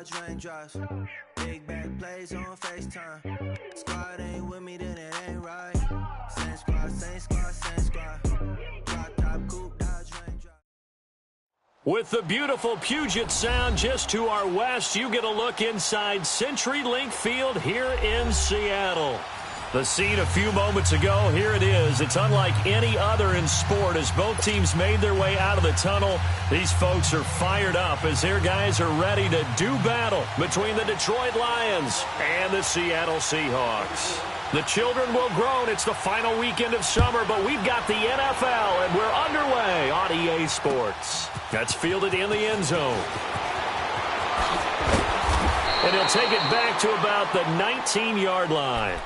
dodge raindrops. Big back plays on FaceTime. Squad ain't with me, then it ain't right. Same squad, same squad, same squad. Drop top, coupe, dodge raindrops. With the beautiful Puget Sound just to our west, you get a look inside CenturyLink Field here in Seattle. The scene a few moments ago, here it is. It's unlike any other in sport as both teams made their way out of the tunnel. These folks are fired up as their guys are ready to do battle between the Detroit Lions and the Seattle Seahawks. The children will groan. It's the final weekend of summer, but we've got the NFL, and we're underway on EA Sports. That's fielded in the end zone. And he'll take it back to about the 19-yard line.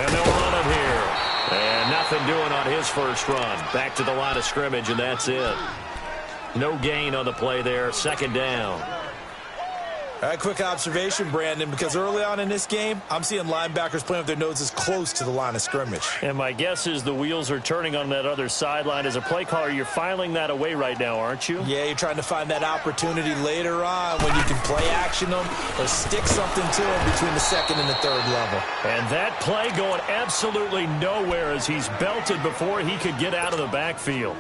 And they'll run it here. And nothing doing on his first run. Back to the line of scrimmage, and that's it. No gain on the play there. Second down. All right, quick observation, Brandon, because early on in this game, I'm seeing linebackers playing with their noses close to the line of scrimmage. And my guess is the wheels are turning on that other sideline. As a play caller, you're filing that away right now, aren't you? Yeah, you're trying to find that opportunity later on when you can play action them or stick something to them between the second and the third level. And that play going absolutely nowhere as he's belted before he could get out of the backfield.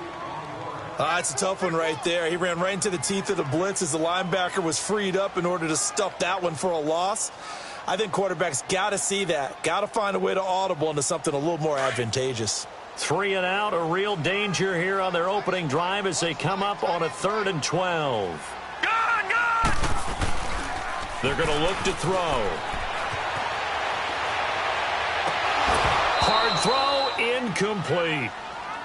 It's a tough one right there. He ran right into the teeth of the blitz as the linebacker was freed up in order to stuff that one for a loss. I think quarterbacks got to see that. Got to find a way to audible into something a little more advantageous. 3 and out, a real danger here on their opening drive as they come up on a 3rd and 12. They're going to look to throw. Hard throw, incomplete.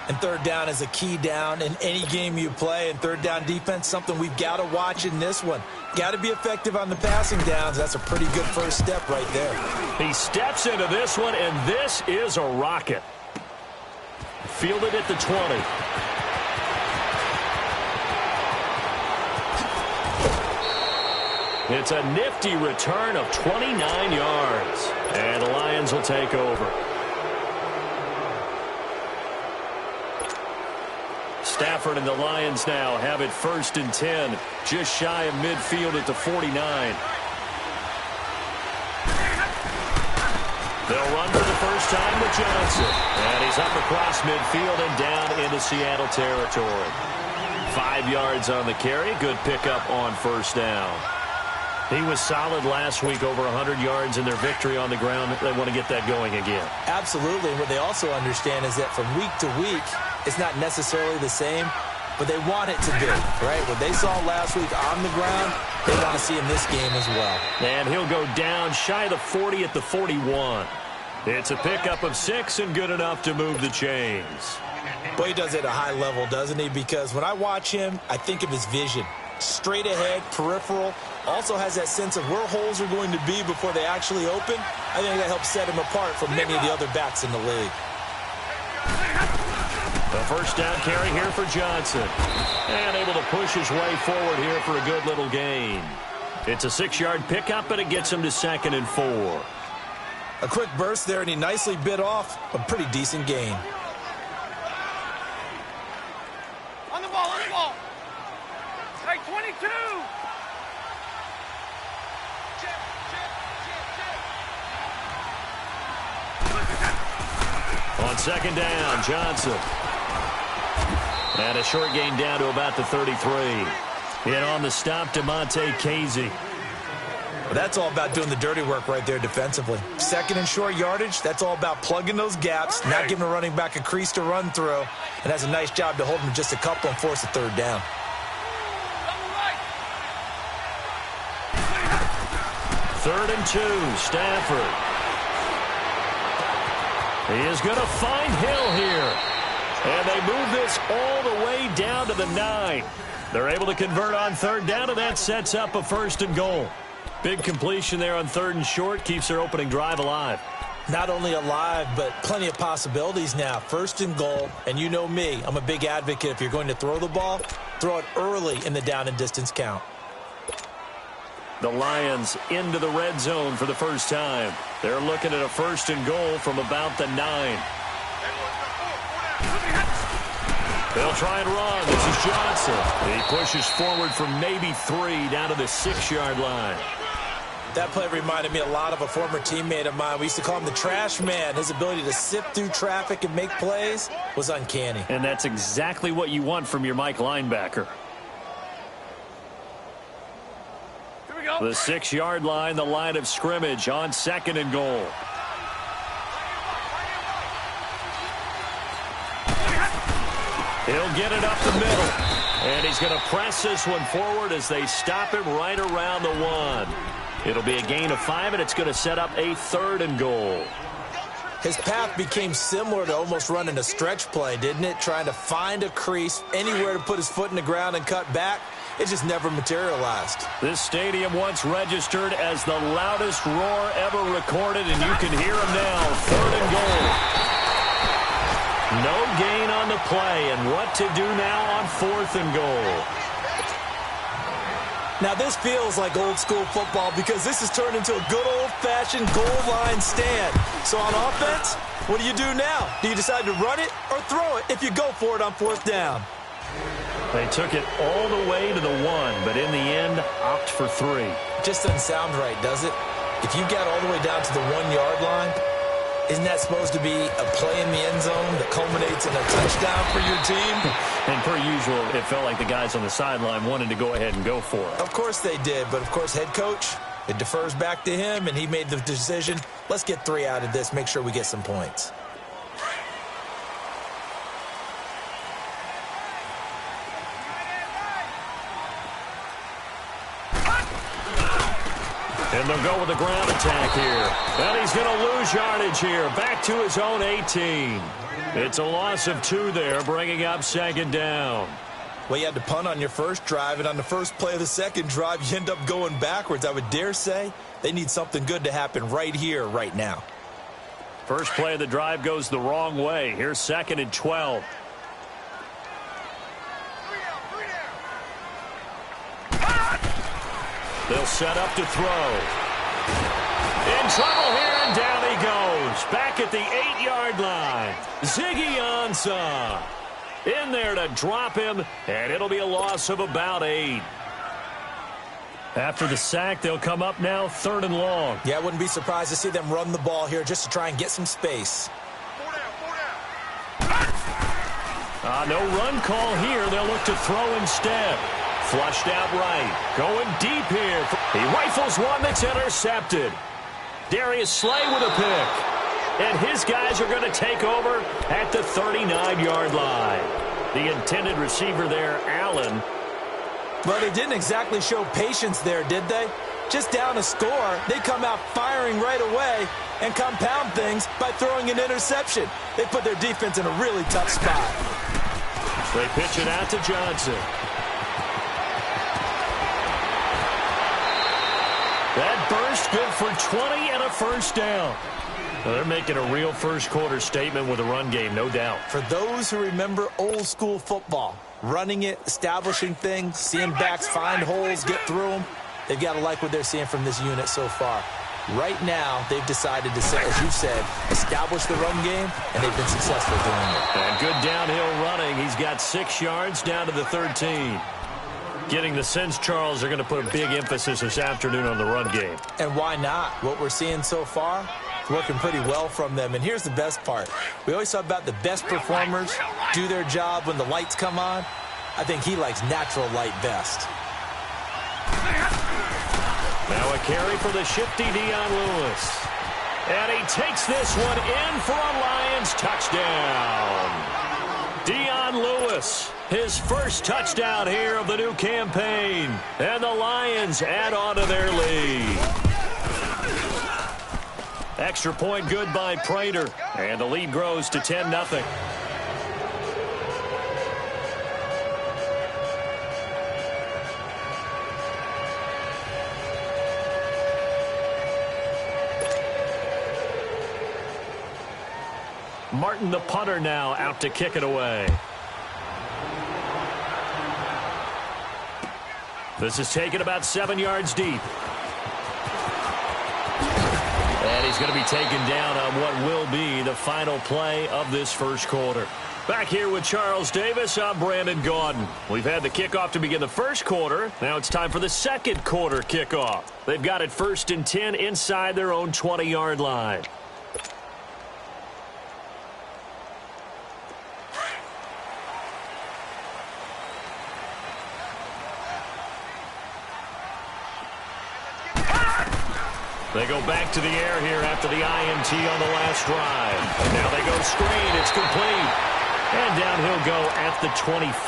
And third down is a key down in any game you play. And third down defense, something we've got to watch in this one. Got to be effective on the passing downs. That's a pretty good first step right there. He steps into this one, and this is a rocket. Fielded at the 20. It's a nifty return of 29 yards. And the Lions will take over. Stafford and the Lions now have it 1st and 10, just shy of midfield at the 49. They'll run for the first time with Johnson. And he's up across midfield and down into Seattle territory. 5 yards on the carry. Good pickup on first down. He was solid last week, over 100 yards in their victory on the ground. They want to get that going again. Absolutely. What they also understand is that from week to week, it's not necessarily the same, but they want it to be, right? What they saw last week on the ground, they want to see in this game as well. And he'll go down shy of the 40 at the 41. It's a pickup of 6 and good enough to move the chains. Boy, he does it at a high level, doesn't he? Because when I watch him, I think of his vision. Straight ahead, peripheral, also has that sense of where holes are going to be before they actually open. I think that helps set him apart from many of the other backs in the league. The first down carry here for Johnson. And able to push his way forward here for a good little gain. It's a 6-yard pickup, but it gets him to 2nd and 4. A quick burst there, and he nicely bit off a pretty decent gain. On the ball, on the ball. Hey, 22. On 2nd down, Johnson. And a short gain down to about the 33. And on the stop, DeMonte Casey. Well, that's all about doing the dirty work right there defensively. 2nd and short yardage, that's all about plugging those gaps, not giving a running back a crease to run through. And that's a nice job to hold him just a couple and force a 3rd down. 3rd and 2, Stafford. He is going to find Hill here. And they move this all the way down to the 9. They're able to convert on 3rd down, and that sets up a 1st and goal. Big completion there on 3rd and short, keeps their opening drive alive. Not only alive, but plenty of possibilities now. First and goal, and you know me, I'm a big advocate. If you're going to throw the ball, throw it early in the down and distance count. The Lions into the red zone for the first time. They're looking at a first and goal from about the 9. They'll try and run. This is Johnson. He pushes forward for maybe 3 down to the 6-yard line. That play reminded me a lot of a former teammate of mine. We used to call him the trash man. His ability to sift through traffic and make plays was uncanny. And that's exactly what you want from your Mike linebacker. Here we go. The 6-yard line, the line of scrimmage on second and goal. He'll get it up the middle. And he's going to press this one forward as they stop him right around the 1. It'll be a gain of 5, and it's going to set up a third and goal. His path became similar to almost running a stretch play, didn't it? Trying to find a crease, anywhere to put his foot in the ground and cut back. It just never materialized. This stadium once registered as the loudest roar ever recorded, and you can hear him now. Third and goal. No gain on the play, and what to do now on fourth and goal. Now, this feels like old-school football because this has turned into a good old-fashioned goal line stand. So on offense, what do you do now? Do you decide to run it or throw it if you go for it on fourth down? They took it all the way to the 1, but in the end, opt for 3. Just doesn't sound right, does it? If you get all the way down to the 1-yard line, isn't that supposed to be a play in the end zone that culminates in a touchdown for your team? And per usual, it felt like the guys on the sideline wanted to go ahead and go for it. Of course they did, but of course head coach, it defers back to him, and he made the decision, let's get 3 out of this, make sure we get some points. And they'll go with the ground attack here. And he's going to lose yardage here. Back to his own 18. It's a loss of 2 there, bringing up second down. Well, you had to punt on your first drive, and on the first play of the second drive, you end up going backwards. I would dare say they need something good to happen right here, right now. First play of the drive goes the wrong way. Here's second and 12. They'll set up to throw. In trouble here, and down he goes. Back at the 8-yard line. Ziggy Ansah in there to drop him, and it'll be a loss of about 8. After the sack, they'll come up now third and long. Yeah, I wouldn't be surprised to see them run the ball here just to try and get some space. No run call here. They'll look to throw instead. Flushed out right. Going deep here. He rifles one that's intercepted. Darius Slay with a pick. And his guys are going to take over at the 39-yard line. The intended receiver there, Allen. Well, they didn't exactly show patience there, did they? Just down a score, they come out firing right away and compound things by throwing an interception. They put their defense in a really tough spot. They pitch it out to Johnson. That burst good for 20 and a first down. Well, they're making a real first-quarter statement with a run game, no doubt. For those who remember old-school football, running it, establishing things, seeing backs find holes, get through them, they've got to like what they're seeing from this unit so far. Right now, they've decided to, as you said, establish the run game, and they've been successful doing it. And good downhill running. He's got 6 yards down to the 13. Getting the sense, Charles, they're going to put a big emphasis this afternoon on the run game. And why not? What we're seeing so far, it's working pretty well from them. And here's the best part. We always talk about the best performers do their job when the lights come on. I think he likes natural light best. Now a carry for the shifty Dion Lewis. And he takes this one in for a Lions touchdown. Dion Lewis, his first touchdown here of the new campaign. And the Lions add on to their lead. Extra point good by Prater. And the lead grows to 10-0. Martin, the punter, now out to kick it away. This is taken about 7 yards deep. And he's going to be taken down on what will be the final play of this first quarter. Back here with Charles Davis, I'm Brandon Gaudin. We've had the kickoff to begin the first quarter. Now it's time for the second quarter kickoff. They've got it 1st and 10 inside their own 20-yard line. They go back to the air here after the INT on the last drive. And now they go screen. It's complete. And down he'll go at the 25.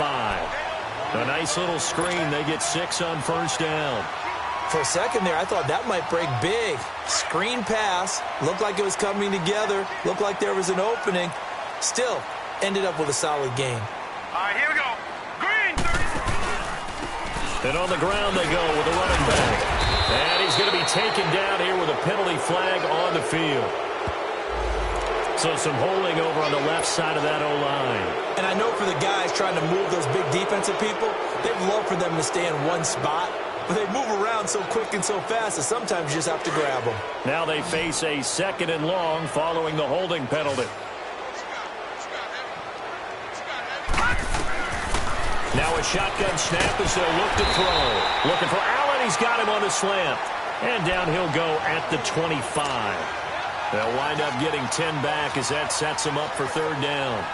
A nice little screen. They get 6 on first down. For a second there, I thought that might break big. Screen pass. Looked like it was coming together. Looked like there was an opening. Still, ended up with a solid game. All right, here we go. Green, 30. And on the ground they go with a running back. And he's going to be taken down here with a penalty flag on the field. So some holding over on the left side of that O-line. And I know for the guys trying to move those big defensive people, they'd love for them to stay in one spot. But they move around so quick and so fast that sometimes you just have to grab them. Now they face a 2nd and long following the holding penalty. Now a shotgun snap as they'll look to throw. Looking for Allen. He's got him on the slant. And down he'll go at the 25. They'll wind up getting 10 back as that sets them up for 3rd down.